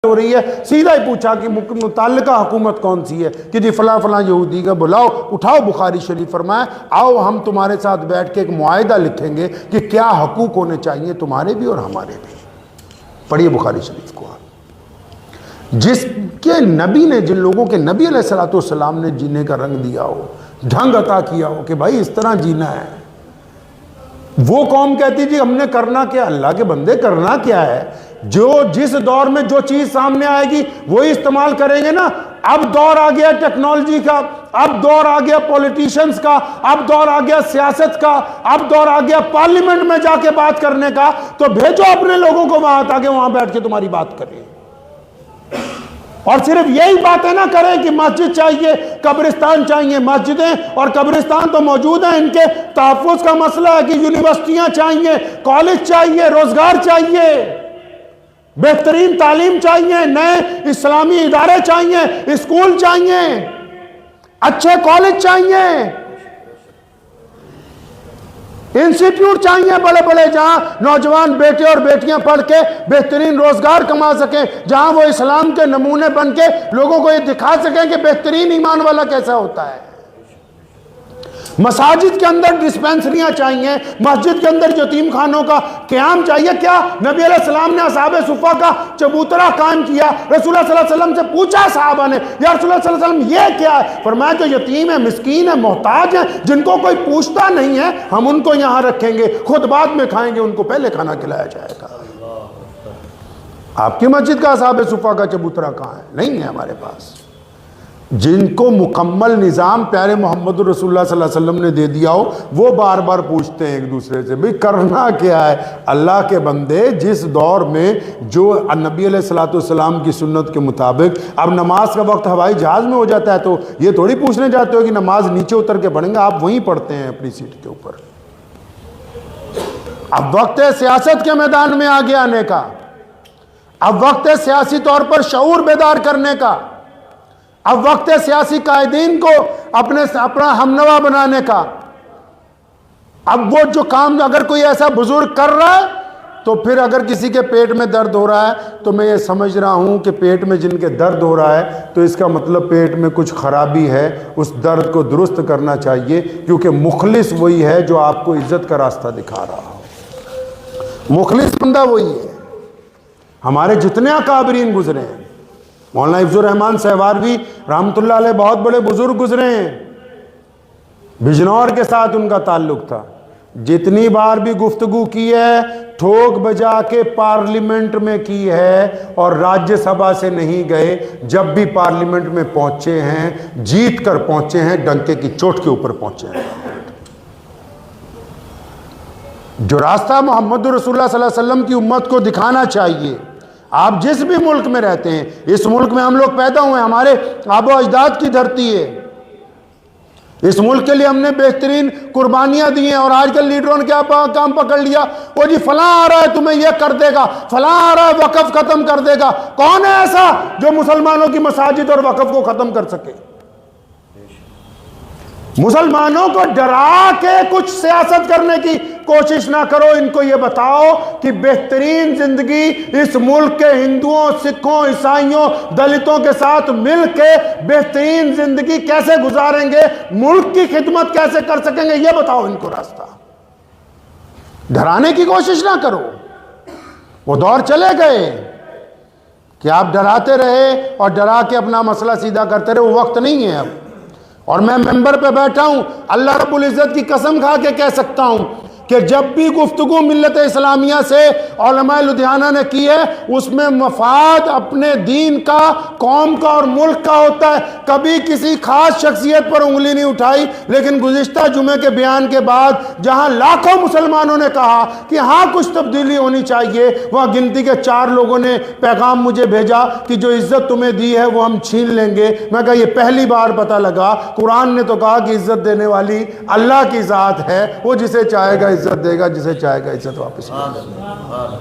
हो रही है, सीधा ही पूछा कि मुताल्लिका हुकूमत कौन सी है, कि जी फला फला यहूदी का बुलाओ, उठाओ बुखारी शरीफ, फरमाए आओ हम तुम्हारे साथ बैठ के एक मुआहिदा लिखेंगे कि क्या हकूक होने चाहिए तुम्हारे भी और हमारे भी। पढ़िए बुखारी शरीफ को आप। जिसके नबी ने, जिन लोगों के नबी अलैहिस्सलाम ने जीने का रंग दिया हो, ढंग अता किया हो कि भाई इस तरह जीना है, वो कौम कहती जी हमने करना क्या। अल्लाह के बंदे करना क्या है, जो जिस दौर में जो चीज सामने आएगी वही इस्तेमाल करेंगे ना। अब दौर आ गया टेक्नोलॉजी का, अब दौर आ गया पॉलिटिशियंस का, अब दौर आ गया सियासत का, अब दौर आ गया पार्लियामेंट में जाके बात करने का। तो भेजो अपने लोगों को वहां ताकि वहां बैठ के तुम्हारी बात करें। और सिर्फ यही बातें ना करें कि मस्जिद चाहिए, कब्रिस्तान चाहिए। मस्जिदें और कब्रिस्तान तो मौजूद हैं, इनके तहफ़्फ़ुज़ का मसला है कि यूनिवर्सिटियां चाहिए, कॉलेज चाहिए, रोजगार चाहिए, बेहतरीन तालीम चाहिए, नए इस्लामी इदारे चाहिए, स्कूल चाहिए, अच्छे कॉलेज चाहिए, इंस्टीट्यूट चाहिए बड़े बड़े, जहां नौजवान बेटे और बेटियां पढ़ के बेहतरीन रोजगार कमा सकें, जहां वो इस्लाम के नमूने बन के लोगों को ये दिखा सकें कि बेहतरीन ईमान वाला कैसा होता है। मसाजिद के अंदर डिस्पेंसरियां चाहिए, मस्जिद के अंदर यतीम खानों का क़याम चाहिए। क्या नबी अलैहिस्सलाम ने असहाबे सुफ़ा का चबूतरा कायम किया। रसूलुल्लाह सल्लल्लाहु अलैहि वसल्लम से पूछा सहाबा ने, या रसूलुल्लाह सल्लल्लाहु अलैहि वसल्लम ये क्या है। फरमाया जो यतीम है, मिस्कीन है, मोहताज है, जिनको कोई पूछता नहीं है, हम उनको यहां रखेंगे, खुद बाद में खाएंगे, उनको पहले खाना खिलाया जाएगा। आपकी मस्जिद का असहाबे सुफ़ा का चबूतरा कहां है? नहीं है हमारे पास। जिनको मुकम्मल निज़ाम प्यारे मोहम्मद रसूलुल्लाह सल्लल्लाहु अलैहि वसल्लम ने दे दिया हो, वो बार बार पूछते हैं एक दूसरे से, भाई करना क्या है। अल्लाह के बंदे, जिस दौर में जो नबी अलैहिस्सलाम की सुन्नत के मुताबिक अब नमाज का वक्त हवाई जहाज़ में हो जाता है, तो ये थोड़ी पूछने जाते हो कि नमाज नीचे उतर के पढ़ेंगे, आप वहीं पढ़ते हैं अपनी सीट के ऊपर। अब वक्त है सियासत के मैदान में आगे आने का, अब वक्त है सियासी तौर पर शऊर बेदार करने का, अब वक्त है सियासी कायदीन को अपना हमनवा बनाने का। अब वो जो काम अगर कोई ऐसा बुजुर्ग कर रहा है, तो फिर अगर किसी के पेट में दर्द हो रहा है, तो मैं ये समझ रहा हूं कि पेट में जिनके दर्द हो रहा है, तो इसका मतलब पेट में कुछ खराबी है, उस दर्द को दुरुस्त करना चाहिए, क्योंकि मुखलिस वही है जो आपको इज्जत का रास्ता दिखा रहा हो। मुखलिस बंदा वही है। हमारे जितने अकाबरीन गुजरे हैं, मौलाना हिफ्जुर रहमान सहवारवी रहमतुल्लाह अलैह बहुत बड़े बुजुर्ग गुजरे हैं, बिजनौर के साथ उनका ताल्लुक था। जितनी बार भी गुफ्तगू की है, ठोक बजा के पार्लियामेंट में की है, और राज्यसभा से नहीं गए। जब भी पार्लियामेंट में पहुंचे हैं, जीत कर पहुंचे हैं, डंके की चोट के ऊपर पहुंचे हैं। जो रास्ता मोहम्मद रसूलुल्लाह सल्लल्लाहु अलैहि वसल्लम की उम्मत को दिखाना चाहिए। आप जिस भी मुल्क में रहते हैं, इस मुल्क में हम लोग पैदा हुए, हमारे आबो अजदाद की धरती है, इस मुल्क के लिए हमने बेहतरीन कुर्बानियां दी हैं। और आजकल लीडरों ने क्या काम पकड़ लिया, वो जी फलां आ रहा है तुम्हें ये कर देगा, फलां आ रहा है वक़्फ़ खत्म कर देगा। कौन है ऐसा जो मुसलमानों की मसाजिद और वक़्फ़ को खत्म कर सके? मुसलमानों को डरा के कुछ सियासत करने की कोशिश ना करो। इनको यह बताओ कि बेहतरीन जिंदगी इस मुल्क के हिंदुओं, सिखों, ईसाइयों, दलितों के साथ मिलके बेहतरीन जिंदगी कैसे गुजारेंगे, मुल्क की खिदमत कैसे कर सकेंगे, यह बताओ इनको रास्ता। डराने की कोशिश ना करो। वो दौर चले गए कि आप डराते रहे और डरा के अपना मसला सीधा करते रहे, वो वक्त नहीं है अब। और मैं मेंबर पे बैठा हूं, अल्लाह रब्बुल इज़्ज़त की कसम खा के कह सकता हूं कि जब भी गुफ्तगू मिल्लत इस्लामिया से उलमाए लुधियाना ने की है, उसमें मफाद अपने दीन का, कौम का और मुल्क का होता है। कभी किसी खास शख्सियत पर उंगली नहीं उठाई। लेकिन गुज़िश्ता जुमे के बयान के बाद जहां लाखों मुसलमानों ने कहा कि हाँ कुछ तब्दीली होनी चाहिए, वहाँ गिनती के 4 लोगों ने पैगाम मुझे भेजा कि जो इज्जत तुम्हें दी है वो हम छीन लेंगे। मैं कहा ये पहली बार पता लगा। कुरान ने तो कहा कि इज्जत देने वाली अल्लाह की ज़ात है, वो जिसे चाहेगा इज्जत देगा, जिसे चाहेगा इज्जत वापस देगा।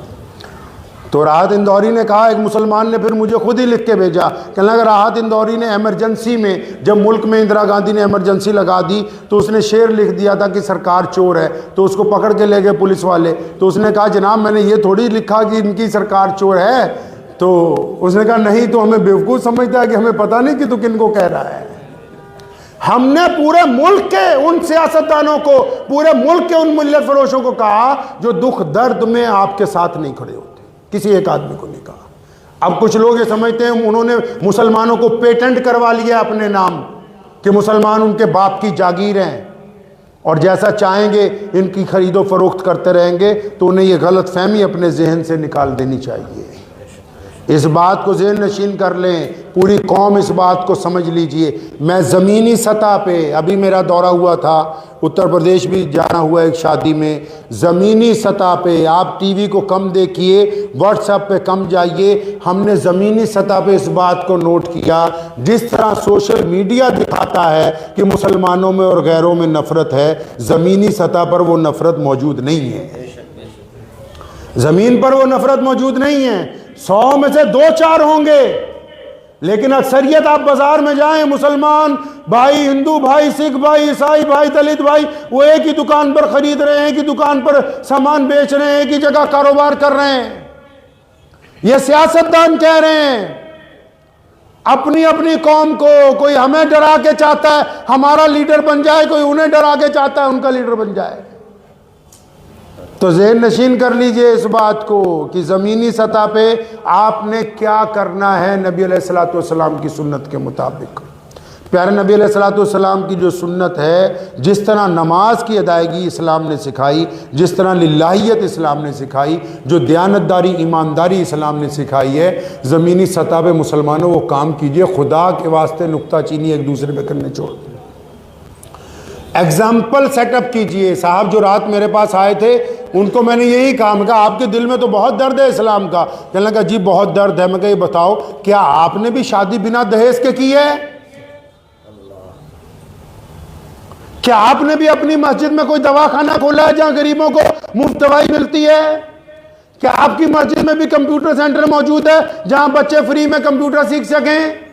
तो राहत इंदौरी ने कहा, एक मुसलमान ने फिर मुझे खुद ही लिख के भेजा, कहने लगा राहत इंदौरी ने इमरजेंसी में, जब मुल्क में इंदिरा गांधी ने इमरजेंसी लगा दी, तो उसने शेर लिख दिया था कि सरकार चोर है। तो उसको पकड़ के ले गए पुलिस वाले। तो उसने कहा जनाब मैंने ये थोड़ी लिखा कि इनकी सरकार चोर है, तो उसने कहा नहीं, तो हमें बेवकूफ़ समझता है कि हमें पता नहीं कि तू किनको कह रहा है। हमने पूरे मुल्क के उन सियासतदानों को, पूरे मुल्क के उन मिल्लत फरोशों को कहा जो दुख दर्द में आपके साथ नहीं खड़े होते, किसी एक आदमी को नहीं कहा। अब कुछ लोग ये समझते हैं उन्होंने मुसलमानों को पेटेंट करवा लिया अपने नाम कि मुसलमान उनके बाप की जागीर हैं और जैसा चाहेंगे इनकी खरीदो फरोख्त करते रहेंगे, तो उन्हें ये गलत फहमी अपने जहन से निकाल देनी चाहिए। इस बात को ज़हन नशीन कर लें, पूरी कौम इस बात को समझ लीजिए। मैं ज़मीनी सतह पे, अभी मेरा दौरा हुआ था, उत्तर प्रदेश भी जाना हुआ एक शादी में, ज़मीनी सतह पे आप टीवी को कम देखिए, व्हाट्सएप पे कम जाइए, हमने ज़मीनी सतह पे इस बात को नोट किया, जिस तरह सोशल मीडिया दिखाता है कि मुसलमानों में और गैरों में नफ़रत है, ज़मीनी सतह पर वो नफ़रत मौजूद नहीं है। ज़मीन पर वो नफ़रत मौजूद नहीं है। 100 में से 2-4 होंगे, लेकिन अक्सरियत आप बाजार में जाएं, मुसलमान भाई, हिंदू भाई, सिख भाई, ईसाई भाई, दलित भाई, वो एक ही दुकान पर खरीद रहे हैं, एक ही दुकान पर सामान बेच रहे हैं, एक ही जगह कारोबार कर रहे हैं। ये सियासतदान कह रहे हैं अपनी अपनी कौम को, कोई हमें डरा के चाहता है हमारा लीडर बन जाए, कोई उन्हें डरा के चाहता है उनका लीडर बन जाए। तो ज़हन नशीन कर लीजिए इस बात को कि ज़मीनी सतह पे आपने क्या करना है नबी अलैहिस्सलाम की सुन्नत के मुताबिक। प्यारे नबी अलैहिस्सलाम की जो सुन्नत है, जिस तरह नमाज की अदायगी इस्लाम ने सिखाई, जिस तरह लिल्लाहियत इस्लाम ने सिखाई, जो दयानतदारी ईमानदारी इस्लाम ने सिखाई है, ज़मीनी सतह पे मुसलमानों वो काम कीजिए। खुदा के वास्ते नुक्ताचीनी एक दूसरे पे करने छोड़ दें, एग्जाम्पल सेटअप कीजिए। साहब जो रात मेरे पास आए थे उनको मैंने यही कहा, मैं कहा आपके दिल में तो बहुत दर्द है इस्लाम का। कहने लगा जी बहुत दर्द है। मैं कहा ये बताओ, क्या आपने भी शादी बिना दहेज के की है? क्या आपने भी अपनी मस्जिद में कोई दवाखाना खोला है जहां गरीबों को मुफ्त दवाई मिलती है? क्या आपकी मस्जिद में भी कंप्यूटर सेंटर मौजूद है जहां बच्चे फ्री में कंप्यूटर सीख सकें?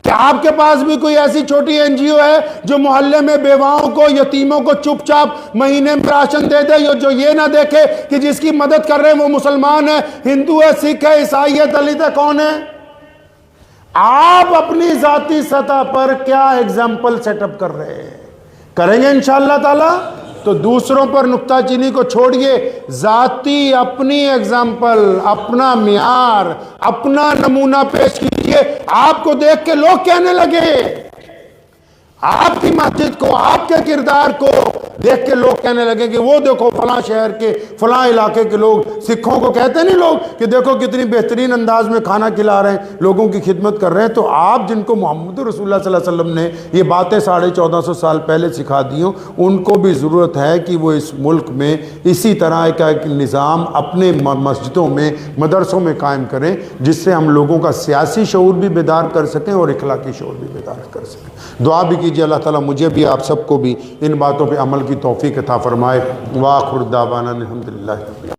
क्या आपके पास भी कोई ऐसी छोटी एनजीओ है जो मोहल्ले में बेवाओं को, यतीमों को चुपचाप महीने में राशन दे दे, जो ये ना देखे कि जिसकी मदद कर रहे हैं वो मुसलमान है, हिंदू है, सिख है, ईसाई है, दलित है, कौन है? आप अपनी जाती सतह पर क्या एग्जाम्पल सेटअप कर रहे हैं? करेंगे इंशाअल्लाह ताला तो दूसरों पर नुक्ताचीनी को छोड़िए, जाती अपनी एग्जाम्पल, अपना मियार, अपना नमूना पेश कीजिए। आपको देख के लोग कहने लगे, आपकी मस्जिद को, आपके किरदार को देख के लोग कहने लगे कि वो देखो फलां शहर के, फलां इलाके के लोग, सिखों को कहते नहीं लोग कि देखो कितनी बेहतरीन अंदाज में खाना खिला रहे हैं, लोगों की खिदमत कर रहे हैं। तो आप जिनको मोहम्मद रसूलुल्लाह सल्लल्लाहु अलैहि वसल्लम ने ये बातें 1450 साल पहले सिखा दी हों, उनको भी ज़रूरत है कि वो इस मुल्क में इसी तरह का एक निज़ाम अपने मस्जिदों में, मदरसों में कायम करें, जिससे हम लोगों का सियासी शऊर भी बेदार कर सकें और इखलाकी शऊर भी बेदार कर सकें। दुआ भी कीजिए अल्लाह ताला मुझे भी, आप सबको भी इन बातों पे अमल की तौफीक अता फरमाए। वाखिर दावाना अल्हम्दुलिल्लाह।